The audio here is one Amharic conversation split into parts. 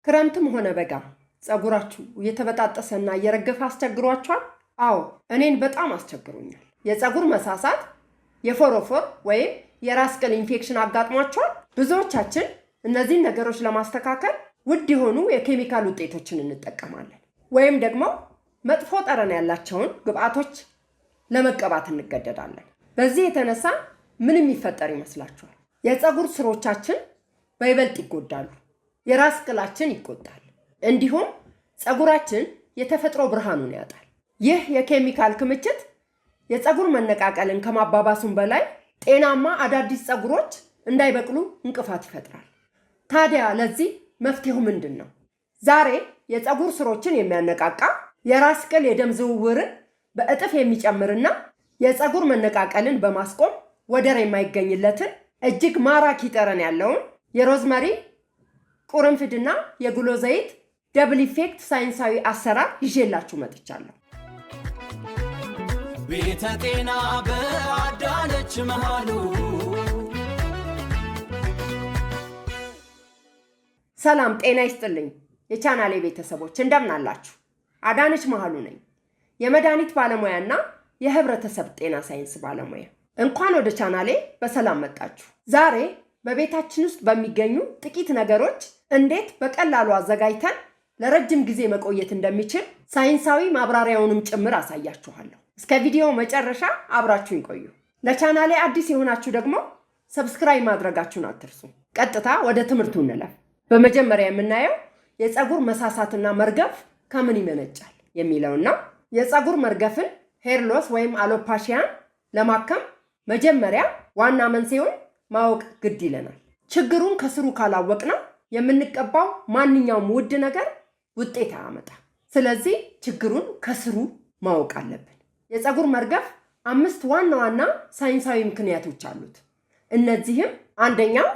ክረምትም ሆነ በጋ ፀጉራችሁ እየተበጣጠሰና እየረገፈ አስቸግሯችኋል? አዎ፣ እኔን በጣም አስቸግሮኛል። የፀጉር መሳሳት፣ የፎሮፎር ወይም የራስ ቅል ኢንፌክሽን አጋጥሟችኋል? ብዙዎቻችን እነዚህን ነገሮች ለማስተካከል ውድ የሆኑ የኬሚካል ውጤቶችን እንጠቀማለን ወይም ደግሞ መጥፎ ጠረን ያላቸውን ግብአቶች ለመቀባት እንገደዳለን። በዚህ የተነሳ ምን የሚፈጠር ይመስላችኋል? የፀጉር ስሮቻችን በይበልጥ ይጎዳሉ፣ የራስ ቅላችን ይጎዳል፣ እንዲሁም ፀጉራችን የተፈጥሮ ብርሃኑን ያጣል። ይህ የኬሚካል ክምችት የፀጉር መነቃቀልን ከማባባሱም በላይ ጤናማ አዳዲስ ፀጉሮች እንዳይበቅሉ እንቅፋት ይፈጥራል። ታዲያ ለዚህ መፍትሄው ምንድን ነው? ዛሬ የፀጉር ስሮችን የሚያነቃቃ የራስ ቅል የደም ዝውውርን በእጥፍ የሚጨምርና የፀጉር መነቃቀልን በማስቆም ወደር የማይገኝለትን እጅግ ማራኪ ጠረን ያለውን የሮዝመሪ ቁርንፍድና የጉሎ ዘይት ደብል ኢፌክት ሳይንሳዊ አሰራር ይዤላችሁ መጥቻለሁ። ቤተ ጤና በአዳነች መሃሉ። ሰላም ጤና ይስጥልኝ የቻናሌ ቤተሰቦች እንደምን አላችሁ? አዳነች መሃሉ ነኝ፣ የመድኃኒት ባለሙያና የህብረተሰብ ጤና ሳይንስ ባለሙያ። እንኳን ወደ ቻናሌ በሰላም መጣችሁ። ዛሬ በቤታችን ውስጥ በሚገኙ ጥቂት ነገሮች እንዴት በቀላሉ አዘጋጅተን ለረጅም ጊዜ መቆየት እንደሚችል ሳይንሳዊ ማብራሪያውንም ጭምር አሳያችኋለሁ። እስከ ቪዲዮ መጨረሻ አብራችሁን ቆዩ። ለቻናሌ አዲስ የሆናችሁ ደግሞ ሰብስክራይብ ማድረጋችሁን አትርሱ። ቀጥታ ወደ ትምህርቱ እንለፍ። በመጀመሪያ የምናየው የፀጉር መሳሳትና መርገፍ ከምን ይመነጫል የሚለውና የፀጉር መርገፍን ሄር ሎስ ወይም አሎፓሺያን ለማከም መጀመሪያ ዋና መንስኤውን ማወቅ ግድ ይለናል። ችግሩን ከስሩ ካላወቅነው የምንቀባው ማንኛውም ውድ ነገር ውጤት አያመጣም። ስለዚህ ችግሩን ከስሩ ማወቅ አለብን። የፀጉር መርገፍ 5 ዋና ዋና ሳይንሳዊ ምክንያቶች አሉት። እነዚህም አንደኛው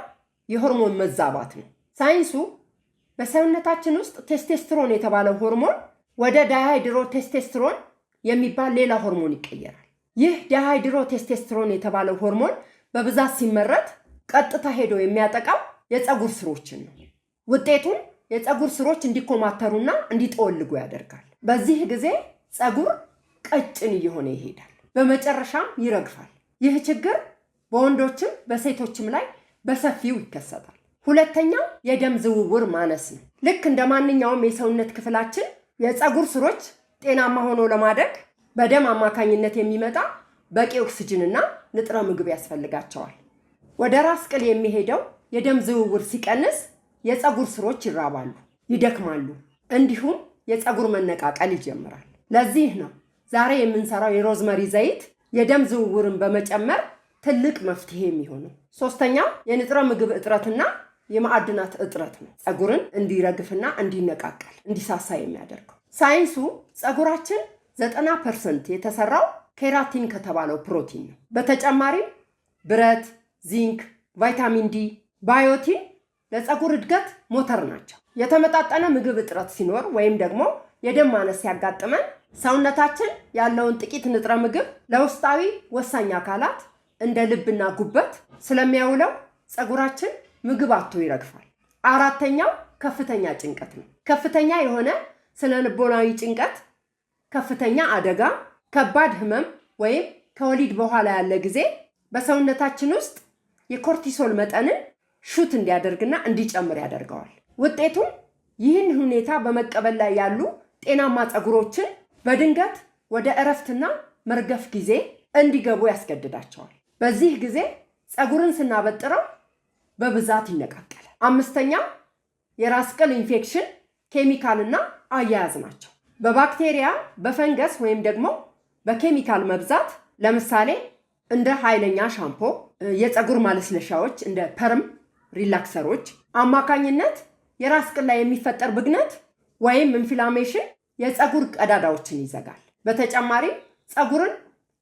የሆርሞን መዛባት ነው። ሳይንሱ በሰውነታችን ውስጥ ቴስቴስትሮን የተባለው ሆርሞን ወደ ዳይሃይድሮ ቴስቴስትሮን የሚባል ሌላ ሆርሞን ይቀየራል። ይህ ዳይሃይድሮ ቴስቴስትሮን የተባለው ሆርሞን በብዛት ሲመረት ቀጥታ ሄዶ የሚያጠቃው የፀጉር ስሮችን ነው። ውጤቱም የፀጉር ስሮች እንዲኮማተሩና እንዲጠወልጉ ያደርጋል። በዚህ ጊዜ ፀጉር ቀጭን እየሆነ ይሄዳል፣ በመጨረሻም ይረግፋል። ይህ ችግር በወንዶችም በሴቶችም ላይ በሰፊው ይከሰታል። ሁለተኛው የደም ዝውውር ማነስ ነው። ልክ እንደ ማንኛውም የሰውነት ክፍላችን የፀጉር ስሮች ጤናማ ሆኖ ለማደግ በደም አማካኝነት የሚመጣ በቂ ኦክስጅንና ንጥረ ምግብ ያስፈልጋቸዋል። ወደ ራስ ቅል የሚሄደው የደም ዝውውር ሲቀንስ የፀጉር ስሮች ይራባሉ፣ ይደክማሉ፣ እንዲሁም የፀጉር መነቃቀል ይጀምራል። ለዚህ ነው ዛሬ የምንሰራው የሮዝመሪ ዘይት የደም ዝውውርን በመጨመር ትልቅ መፍትሄ የሚሆነው። ሶስተኛው የንጥረ ምግብ እጥረትና የማዕድናት እጥረት ነው። ፀጉርን እንዲረግፍና እንዲነቃቀል እንዲሳሳ የሚያደርገው። ሳይንሱ ፀጉራችን 90% የተሰራው ኬራቲን ከተባለው ፕሮቲን ነው። በተጨማሪም ብረት፣ ዚንክ፣ ቫይታሚን ዲ፣ ባዮቲን ለፀጉር እድገት ሞተር ናቸው። የተመጣጠነ ምግብ እጥረት ሲኖር ወይም ደግሞ የደም ማነስ ሲያጋጥመን ሰውነታችን ያለውን ጥቂት ንጥረ ምግብ ለውስጣዊ ወሳኝ አካላት እንደ ልብና ጉበት ስለሚያውለው ፀጉራችን ምግብ አጥቶ ይረግፋል። አራተኛው ከፍተኛ ጭንቀት ነው። ከፍተኛ የሆነ ስነ ልቦናዊ ጭንቀት ከፍተኛ አደጋ፣ ከባድ ህመም ወይም ከወሊድ በኋላ ያለ ጊዜ በሰውነታችን ውስጥ የኮርቲሶል መጠንን ሹት እንዲያደርግና እንዲጨምር ያደርገዋል። ውጤቱም ይህን ሁኔታ በመቀበል ላይ ያሉ ጤናማ ፀጉሮችን በድንገት ወደ እረፍትና መርገፍ ጊዜ እንዲገቡ ያስገድዳቸዋል። በዚህ ጊዜ ፀጉርን ስናበጥረው በብዛት ይነቃቀላል። አምስተኛው የራስ ቅል ኢንፌክሽን ኬሚካልና አያያዝ ናቸው። በባክቴሪያ፣ በፈንገስ ወይም ደግሞ በኬሚካል መብዛት ለምሳሌ እንደ ኃይለኛ ሻምፖ፣ የፀጉር ማለስለሻዎች እንደ ፐርም ሪላክሰሮች አማካኝነት የራስ ቅል ላይ የሚፈጠር ብግነት ወይም ኢንፍላሜሽን የፀጉር ቀዳዳዎችን ይዘጋል። በተጨማሪም ፀጉርን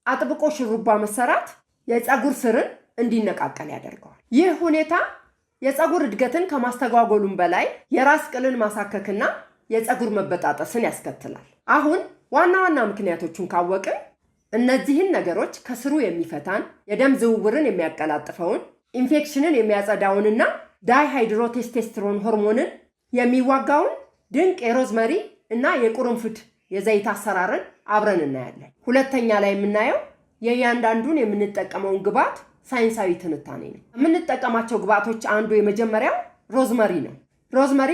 አጥብቆ ሽሩባ መሰራት የፀጉር ስርን እንዲነቃቀል ያደርገዋል። ይህ ሁኔታ የፀጉር እድገትን ከማስተጓጎሉም በላይ የራስ ቅልን ማሳከክና የፀጉር መበጣጠስን ያስከትላል። አሁን ዋና ዋና ምክንያቶቹን ካወቅን እነዚህን ነገሮች ከስሩ የሚፈታን የደም ዝውውርን የሚያቀላጥፈውን ኢንፌክሽንን የሚያጸዳውንና ዳይሃይድሮ ቴስቴስትሮን ሆርሞንን የሚዋጋውን ድንቅ የሮዝመሪ እና የቁርንፍድ የዘይት አሰራርን አብረን እናያለን። ሁለተኛ ላይ የምናየው የእያንዳንዱን የምንጠቀመውን ግብዓት ሳይንሳዊ ትንታኔ ነው። የምንጠቀማቸው ግብዓቶች አንዱ የመጀመሪያው ሮዝመሪ ነው። ሮዝመሪ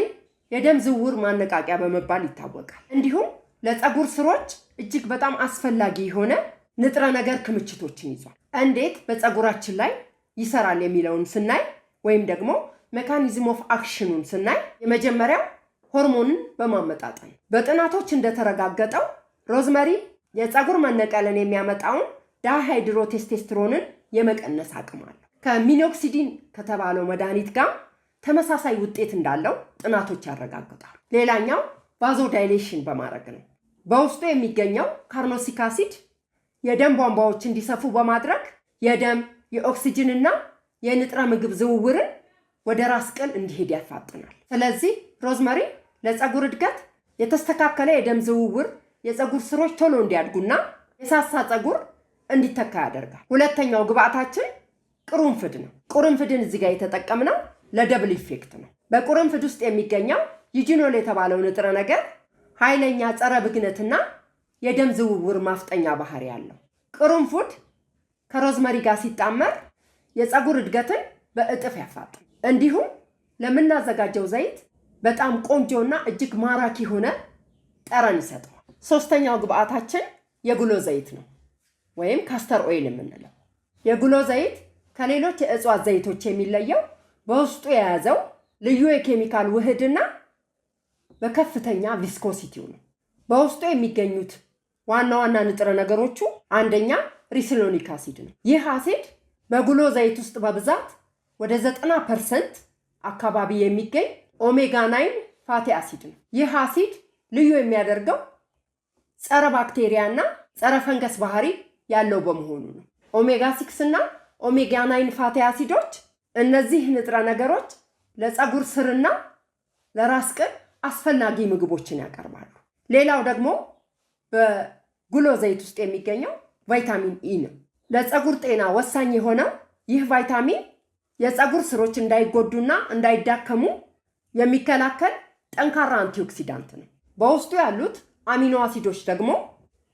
የደም ዝውውር ማነቃቂያ በመባል ይታወቃል። እንዲሁም ለፀጉር ስሮች እጅግ በጣም አስፈላጊ የሆነ ንጥረ ነገር ክምችቶችን ይዟል። እንዴት በፀጉራችን ላይ ይሰራል የሚለውን ስናይ ወይም ደግሞ ሜካኒዝም ኦፍ አክሽኑን ስናይ የመጀመሪያው ሆርሞንን በማመጣጠን በጥናቶች እንደተረጋገጠው ሮዝመሪ የፀጉር መነቀልን የሚያመጣውን ዳይሃይድሮቴስቴስትሮንን የመቀነስ አቅም አለው። ከሚኖክሲዲን ከተባለው መድኃኒት ጋር ተመሳሳይ ውጤት እንዳለው ጥናቶች ያረጋግጣሉ። ሌላኛው ቫዞዳይሌሽን በማድረግ ነው። በውስጡ የሚገኘው ካርኖሲክ አሲድ የደም ቧንቧዎች እንዲሰፉ በማድረግ የደም የኦክሲጅን እና የንጥረ ምግብ ዝውውርን ወደ ራስ ቅል እንዲሄድ ያፋጥናል። ስለዚህ ሮዝመሪ ለፀጉር እድገት የተስተካከለ የደም ዝውውር፣ የፀጉር ስሮች ቶሎ እንዲያድጉና የሳሳ ፀጉር እንዲተካ ያደርጋል። ሁለተኛው ግብዓታችን ቁርንፍድ ነው። ቁርንፍድን እዚህ ጋር የተጠቀምነው ለደብል ኢፌክት ነው። በቁርንፍድ ውስጥ የሚገኘው ዩጂኖል የተባለው ንጥረ ነገር ኃይለኛ ጸረ ብግነትና የደም ዝውውር ማፍጠኛ ባህሪ ያለው። ቁርንፍድ ከሮዝመሪ ጋር ሲጣመር የፀጉር እድገትን በእጥፍ ያፋጥናል። እንዲሁም ለምናዘጋጀው ዘይት በጣም ቆንጆና እጅግ ማራኪ ሆነ ጠረን ይሰጠዋል። ሶስተኛው ግብዓታችን የጉሎ ዘይት ነው ወይም ካስተር ኦይል የምንለው። የጉሎ ዘይት ከሌሎች የእጽዋት ዘይቶች የሚለየው በውስጡ የያዘው ልዩ የኬሚካል ውህድና በከፍተኛ ቪስኮሲቲው ነው። በውስጡ የሚገኙት ዋና ዋና ንጥረ ነገሮቹ አንደኛ ሪሲኖሊክ አሲድ ነው። ይህ አሲድ በጉሎ ዘይት ውስጥ በብዛት ወደ 90% አካባቢ የሚገኝ ኦሜጋ 9 ፋቲ አሲድ ነው። ይህ አሲድ ልዩ የሚያደርገው ጸረ ባክቴሪያ እና ጸረ ፈንገስ ባህሪ ያለው በመሆኑ ነው። ኦሜጋ 6 እና ኦሜጋ 9 ፋቲ አሲዶች እነዚህ ንጥረ ነገሮች ለፀጉር ስርና ለራስ ቅል አስፈላጊ ምግቦችን ያቀርባሉ። ሌላው ደግሞ በጉሎ ዘይት ውስጥ የሚገኘው ቫይታሚን ኢ ነው። ለፀጉር ጤና ወሳኝ የሆነው ይህ ቫይታሚን የፀጉር ስሮች እንዳይጎዱና እንዳይዳከሙ የሚከላከል ጠንካራ አንቲኦክሲዳንት ነው። በውስጡ ያሉት አሚኖ አሲዶች ደግሞ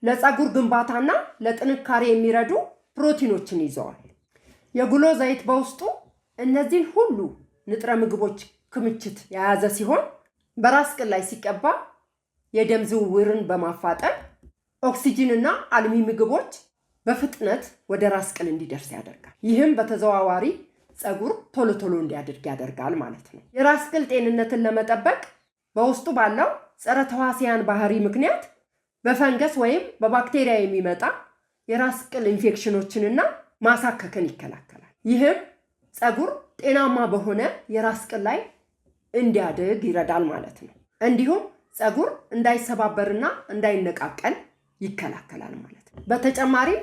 ለፀጉር ግንባታና ለጥንካሬ የሚረዱ ፕሮቲኖችን ይዘዋል። የጉሎ ዘይት በውስጡ እነዚህን ሁሉ ንጥረ ምግቦች ክምችት የያዘ ሲሆን በራስ ቅል ላይ ሲቀባ የደም ዝውውርን በማፋጠን ኦክሲጅንና አልሚ ምግቦች በፍጥነት ወደ ራስ ቅል እንዲደርስ ያደርጋል። ይህም በተዘዋዋሪ ፀጉር ቶሎ ቶሎ እንዲያድግ ያደርጋል ማለት ነው። የራስ ቅል ጤንነትን ለመጠበቅ በውስጡ ባለው ጸረ ተዋሲያን ባህሪ ምክንያት በፈንገስ ወይም በባክቴሪያ የሚመጣ የራስ ቅል ኢንፌክሽኖችንና ማሳከክን ይከላከላል። ይህም ፀጉር ጤናማ በሆነ የራስ ቅል ላይ እንዲያድግ ይረዳል ማለት ነው። እንዲሁም ፀጉር እንዳይሰባበርና እንዳይነቃቀል ይከላከላል ማለት ነው። በተጨማሪም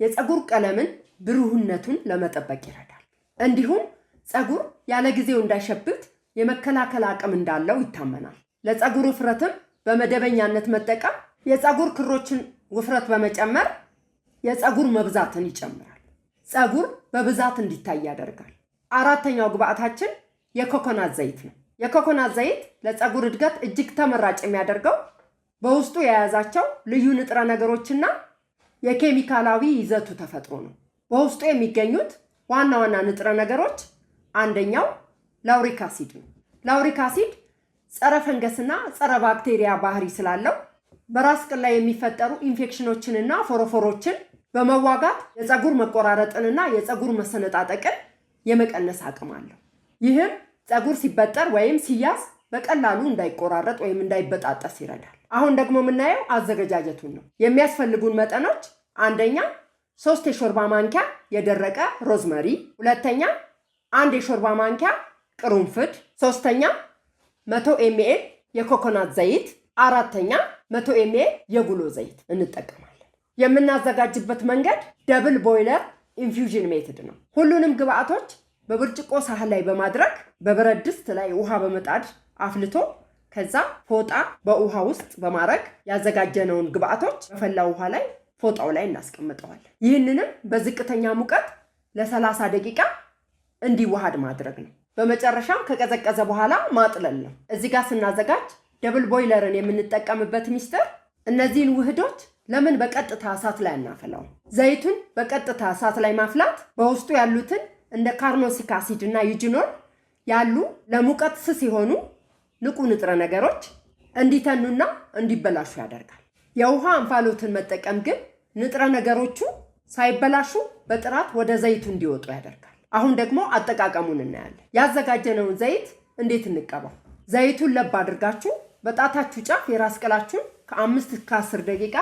የፀጉር ቀለምን ብሩህነቱን ለመጠበቅ ይረዳል። እንዲሁም ፀጉር ያለ ጊዜው እንዳይሸብት የመከላከል አቅም እንዳለው ይታመናል። ለፀጉር ውፍረትም በመደበኛነት መጠቀም የፀጉር ክሮችን ውፍረት በመጨመር የፀጉር መብዛትን ይጨምራል። ፀጉር በብዛት እንዲታይ ያደርጋል። አራተኛው ግብዓታችን የኮኮናት ዘይት ነው። የኮኮናት ዘይት ለፀጉር እድገት እጅግ ተመራጭ የሚያደርገው በውስጡ የያዛቸው ልዩ ንጥረ ነገሮችና የኬሚካላዊ ይዘቱ ተፈጥሮ ነው። በውስጡ የሚገኙት ዋና ዋና ንጥረ ነገሮች አንደኛው ላውሪክ አሲድ ነው። ላውሪክ አሲድ ጸረ ፈንገስና ጸረ ባክቴሪያ ባህሪ ስላለው በራስ ቅል ላይ የሚፈጠሩ ኢንፌክሽኖችንና ፎሮፎሮችን በመዋጋት የፀጉር መቆራረጥንና የፀጉር መሰነጣጠቅን የመቀነስ አቅም አለው። ይህም ፀጉር ሲበጠር ወይም ሲያዝ በቀላሉ እንዳይቆራረጥ ወይም እንዳይበጣጠስ ይረዳል። አሁን ደግሞ የምናየው አዘገጃጀቱን ነው። የሚያስፈልጉን መጠኖች አንደኛ 3 የሾርባ ማንኪያ የደረቀ ሮዝመሪ፣ ሁለተኛ 1 የሾርባ ማንኪያ ቅርንፉድ፣ ሶስተኛ 100 ml የኮኮናት ዘይት፣ አራተኛ 100 ml የጉሎ ዘይት እንጠቀማለን። የምናዘጋጅበት መንገድ ደብል ቦይለር ኢንፊውዥን ሜትድ ነው። ሁሉንም ግብአቶች በብርጭቆ ሳህን ላይ በማድረግ በብረት ድስት ላይ ውሃ በመጣድ አፍልቶ ከዛ ፎጣ በውሃ ውስጥ በማድረግ ያዘጋጀነውን ግብአቶች በፈላ ውሃ ላይ ፎጣው ላይ እናስቀምጠዋለን። ይህንንም በዝቅተኛ ሙቀት ለ30 ደቂቃ እንዲዋሃድ ማድረግ ነው። በመጨረሻም ከቀዘቀዘ በኋላ ማጥለል ነው። እዚህ ጋር ስናዘጋጅ ደብል ቦይለርን የምንጠቀምበት ሚስጥር እነዚህን ውህዶች ለምን በቀጥታ እሳት ላይ አናፈላው? ዘይቱን በቀጥታ እሳት ላይ ማፍላት በውስጡ ያሉትን እንደ ካርኖሲክ አሲድ እና ዩጂኖል ያሉ ለሙቀት ስስ የሆኑ ንቁ ንጥረ ነገሮች እንዲተኑና እንዲበላሹ ያደርጋል። የውሃ እንፋሎትን መጠቀም ግን ንጥረ ነገሮቹ ሳይበላሹ በጥራት ወደ ዘይቱ እንዲወጡ ያደርጋል። አሁን ደግሞ አጠቃቀሙን እናያለን። ያዘጋጀነውን ዘይት እንዴት እንቀባው? ዘይቱን ለብ አድርጋችሁ በጣታችሁ ጫፍ የራስ ቅላችሁን ከ5 እስከ 10 ደቂቃ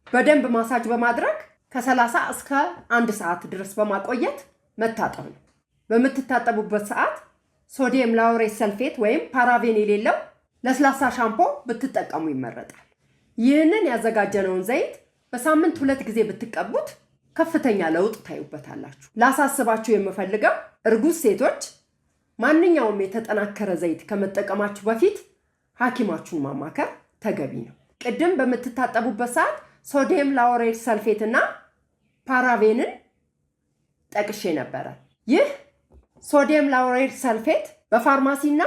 በደንብ ማሳጅ በማድረግ ከ30 እስከ 1 ሰዓት ድረስ በማቆየት መታጠብ ነው። በምትታጠቡበት ሰዓት ሶዲየም ላውሬት ሰልፌት ወይም ፓራቬን የሌለው ለስላሳ ሻምፖ ብትጠቀሙ ይመረጣል። ይህንን ያዘጋጀነውን ዘይት በሳምንት 2 ጊዜ ብትቀቡት ከፍተኛ ለውጥ ታዩበታላችሁ። ላሳስባችሁ የምፈልገው እርጉዝ ሴቶች ማንኛውም የተጠናከረ ዘይት ከመጠቀማችሁ በፊት ሐኪማችሁን ማማከር ተገቢ ነው። ቅድም በምትታጠቡበት ሰዓት ሶዲየም ላውሬት ሰልፌት እና ፓራቬንን ጠቅሼ ነበረ። ይህ ሶዲየም ላውሬት ሰልፌት በፋርማሲና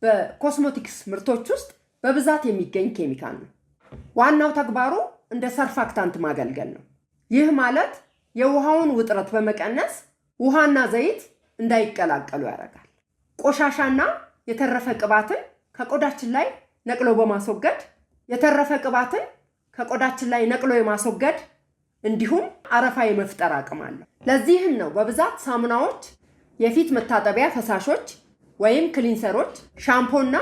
በኮስሞቲክስ ምርቶች ውስጥ በብዛት የሚገኝ ኬሚካል ነው። ዋናው ተግባሩ እንደ ሰርፋክታንት ማገልገል ነው። ይህ ማለት የውሃውን ውጥረት በመቀነስ ውሃና ዘይት እንዳይቀላቀሉ ያደርጋል። ቆሻሻና የተረፈ ቅባትን ከቆዳችን ላይ ነቅሎ በማስወገድ የማስወገድ እንዲሁም አረፋ የመፍጠር አቅም አለው። ለዚህም ነው በብዛት ሳሙናዎች፣ የፊት መታጠቢያ ፈሳሾች ወይም ክሊንሰሮች፣ ሻምፖና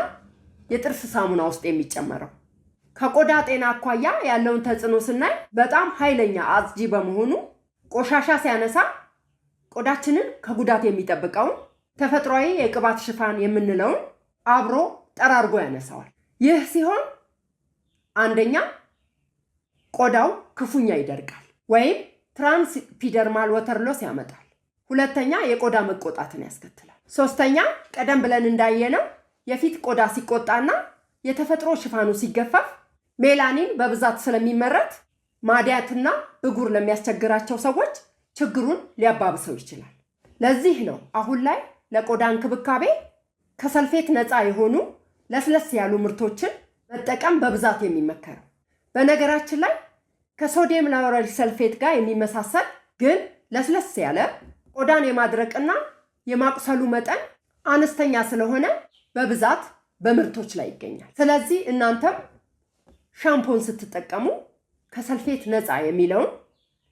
የጥርስ ሳሙና ውስጥ የሚጨመረው። ከቆዳ ጤና አኳያ ያለውን ተጽዕኖ ስናይ በጣም ኃይለኛ አጽጂ በመሆኑ ቆሻሻ ሲያነሳ ቆዳችንን ከጉዳት የሚጠብቀውን ተፈጥሯዊ የቅባት ሽፋን የምንለውን አብሮ ጠራርጎ ያነሳዋል። ይህ ሲሆን አንደኛ ቆዳው ክፉኛ ይደርቃል ወይም ትራንስኢፒደርማል ወተር ሎስ ያመጣል። ሁለተኛ የቆዳ መቆጣትን ያስከትላል። ሶስተኛ ቀደም ብለን እንዳየነው የፊት ቆዳ ሲቆጣና የተፈጥሮ ሽፋኑ ሲገፈፍ ሜላኒን በብዛት ስለሚመረት ማዲያትና ብጉር ለሚያስቸግራቸው ሰዎች ችግሩን ሊያባብሰው ይችላል። ለዚህ ነው አሁን ላይ ለቆዳ እንክብካቤ ከሰልፌት ነፃ የሆኑ ለስለስ ያሉ ምርቶችን መጠቀም በብዛት የሚመከረው። በነገራችን ላይ ከሶዲየም ላውሬት ሰልፌት ጋር የሚመሳሰል ግን ለስለስ ያለ ቆዳን የማድረቅና የማቁሰሉ መጠን አነስተኛ ስለሆነ በብዛት በምርቶች ላይ ይገኛል። ስለዚህ እናንተም ሻምፖን ስትጠቀሙ ከሰልፌት ነፃ የሚለውን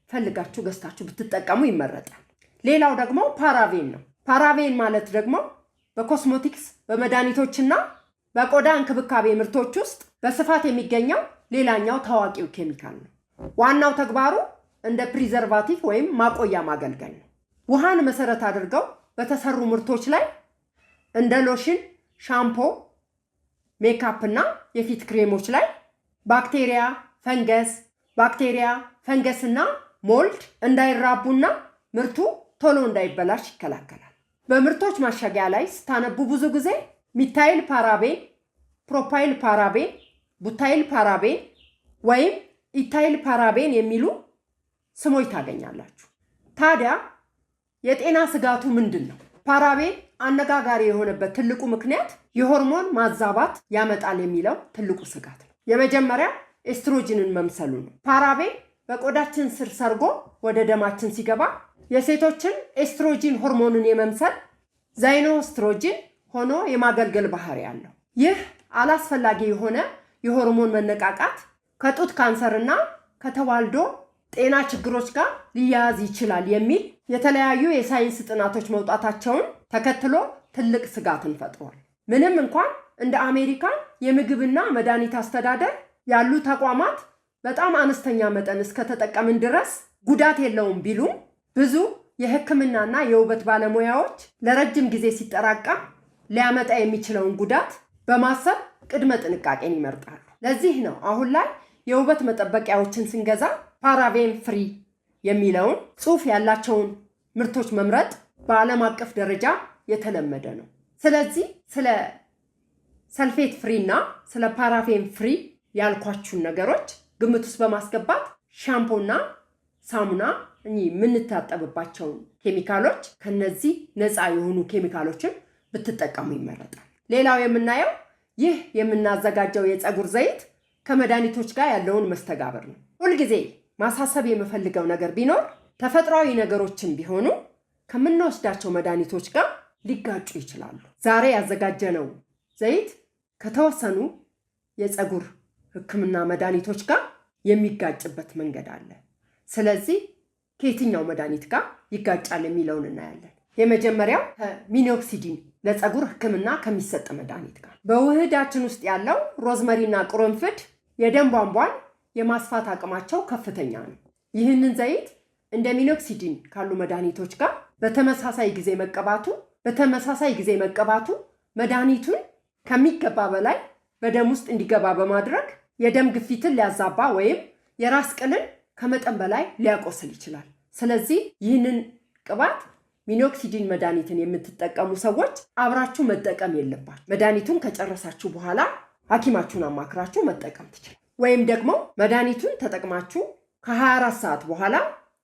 ፈልጋችሁ ገዝታችሁ ብትጠቀሙ ይመረጣል። ሌላው ደግሞ ፓራቬን ነው። ፓራቬን ማለት ደግሞ በኮስሞቲክስ በመድኃኒቶችና በቆዳ እንክብካቤ ምርቶች ውስጥ በስፋት የሚገኘው ሌላኛው ታዋቂው ኬሚካል ነው። ዋናው ተግባሩ እንደ ፕሪዘርቫቲቭ ወይም ማቆያ ማገልገል ነው። ውሃን መሰረት አድርገው በተሰሩ ምርቶች ላይ እንደ ሎሽን፣ ሻምፖ፣ ሜካፕ እና የፊት ክሬሞች ላይ ባክቴሪያ፣ ፈንገስ እና ሞልድ እንዳይራቡና ምርቱ ቶሎ እንዳይበላሽ ይከላከላል። በምርቶች ማሸጊያ ላይ ስታነቡ ብዙ ጊዜ ሚታይል ፓራቤን፣ ፕሮፓይል ፓራቤን፣ ቡታይል ፓራቤን ወይም ኢታይል ፓራቤን የሚሉ ስሞች ታገኛላችሁ። ታዲያ የጤና ስጋቱ ምንድን ነው? ፓራቤን አነጋጋሪ የሆነበት ትልቁ ምክንያት የሆርሞን ማዛባት ያመጣል የሚለው ትልቁ ስጋት ነው። የመጀመሪያ ኤስትሮጂንን መምሰሉ ነው። ፓራቤን በቆዳችን ስር ሰርጎ ወደ ደማችን ሲገባ የሴቶችን ኤስትሮጂን ሆርሞንን የመምሰል ዛይኖስትሮጂን ሆኖ የማገልገል ባህሪ ያለው። ይህ አላስፈላጊ የሆነ የሆርሞን መነቃቃት ከጡት ካንሰርና ከተዋልዶ ጤና ችግሮች ጋር ሊያያዝ ይችላል የሚል የተለያዩ የሳይንስ ጥናቶች መውጣታቸውን ተከትሎ ትልቅ ስጋትን ፈጥሯል። ምንም እንኳን እንደ አሜሪካ የምግብና መድኃኒት አስተዳደር ያሉ ተቋማት በጣም አነስተኛ መጠን እስከተጠቀምን ድረስ ጉዳት የለውም ቢሉም ብዙ የሕክምናና የውበት ባለሙያዎች ለረጅም ጊዜ ሲጠራቀም ሊያመጣ የሚችለውን ጉዳት በማሰብ ቅድመ ጥንቃቄን ይመርጣሉ። ለዚህ ነው አሁን ላይ የውበት መጠበቂያዎችን ስንገዛ ፓራቬን ፍሪ የሚለውን ጽሑፍ ያላቸውን ምርቶች መምረጥ በዓለም አቀፍ ደረጃ የተለመደ ነው። ስለዚህ ስለ ሰልፌት ፍሪ እና ስለ ፓራቬን ፍሪ ያልኳችሁን ነገሮች ግምት ውስጥ በማስገባት ሻምፖና ሳሙና የምንታጠብባቸውን ኬሚካሎች ከነዚህ ነፃ የሆኑ ኬሚካሎችን ብትጠቀሙ ይመረጣል። ሌላው የምናየው ይህ የምናዘጋጀው የፀጉር ዘይት ከመድኃኒቶች ጋር ያለውን መስተጋብር ነው። ሁልጊዜ ማሳሰብ የምፈልገው ነገር ቢኖር ተፈጥሯዊ ነገሮችን ቢሆኑ ከምንወስዳቸው መድኃኒቶች ጋር ሊጋጩ ይችላሉ። ዛሬ ያዘጋጀነው ዘይት ከተወሰኑ የፀጉር ሕክምና መድኃኒቶች ጋር የሚጋጭበት መንገድ አለ። ስለዚህ ከየትኛው መድኃኒት ጋር ይጋጫል የሚለውን እናያለን። የመጀመሪያው ሚኖክሲዲን ለፀጉር ሕክምና ከሚሰጥ መድኃኒት ጋር። በውህዳችን ውስጥ ያለው ሮዝመሪና ቅርንፉድ የደም ቧንቧን የማስፋት አቅማቸው ከፍተኛ ነው። ይህንን ዘይት እንደ ሚኖክሲዲን ካሉ መድኃኒቶች ጋር በተመሳሳይ ጊዜ መቀባቱ መድኃኒቱን ከሚገባ በላይ በደም ውስጥ እንዲገባ በማድረግ የደም ግፊትን ሊያዛባ ወይም የራስ ቅልን ከመጠን በላይ ሊያቆስል ይችላል። ስለዚህ ይህንን ቅባት ሚኖክሲዲን መድኃኒትን የምትጠቀሙ ሰዎች አብራችሁ መጠቀም የለባችሁ። መድኃኒቱን ከጨረሳችሁ በኋላ ሐኪማችሁን አማክራችሁ መጠቀም ትችላላችሁ። ወይም ደግሞ መድኃኒቱን ተጠቅማችሁ ከ24 ሰዓት በኋላ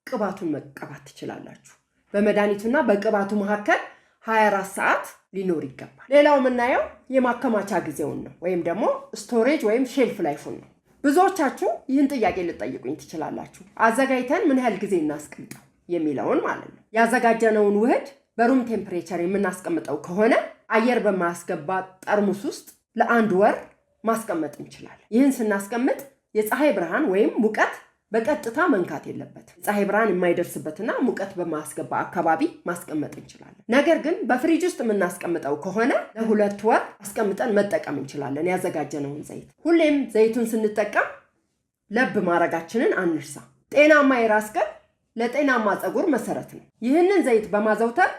ቅባቱን መቀባት ትችላላችሁ። በመድኃኒቱና በቅባቱ መካከል 24 ሰዓት ሊኖር ይገባል። ሌላው የምናየው የማከማቻ ጊዜውን ነው፣ ወይም ደግሞ ስቶሬጅ ወይም ሼልፍ ላይፉን ነው። ብዙዎቻችሁ ይህን ጥያቄ ልጠይቁኝ ትችላላችሁ። አዘጋጅተን ምን ያህል ጊዜ እናስቀምጠው የሚለውን ማለት ነው። ያዘጋጀነውን ውህድ በሩም ቴምፕሬቸር የምናስቀምጠው ከሆነ አየር በማያስገባ ጠርሙስ ውስጥ ለ1 ወር ማስቀመጥ እንችላለን። ይህን ስናስቀምጥ የፀሐይ ብርሃን ወይም ሙቀት በቀጥታ መንካት የለበትም። ፀሐይ ብርሃን የማይደርስበትና ሙቀት በማያስገባ አካባቢ ማስቀመጥ እንችላለን። ነገር ግን በፍሪጅ ውስጥ የምናስቀምጠው ከሆነ ለ2 ወር አስቀምጠን መጠቀም እንችላለን። ያዘጋጀነውን ዘይት ሁሌም ዘይቱን ስንጠቀም ለብ ማድረጋችንን አንርሳ። ጤናማ የራስ ቅል ለጤናማ ፀጉር መሰረት ነው። ይህንን ዘይት በማዘውተር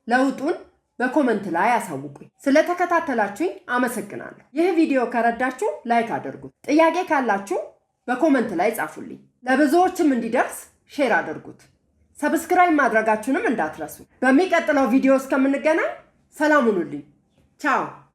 ለውጡን በኮመንት ላይ አሳውቁኝ። ስለተከታተላችሁኝ አመሰግናለሁ። ይህ ቪዲዮ ከረዳችሁ ላይክ አድርጉት። ጥያቄ ካላችሁ በኮመንት ላይ ጻፉልኝ። ለብዙዎችም እንዲደርስ ሼር አድርጉት። ሰብስክራይብ ማድረጋችሁንም እንዳትረሱ። በሚቀጥለው ቪዲዮ እስከምንገናኝ ሰላም ሁኑልኝ። ቻው።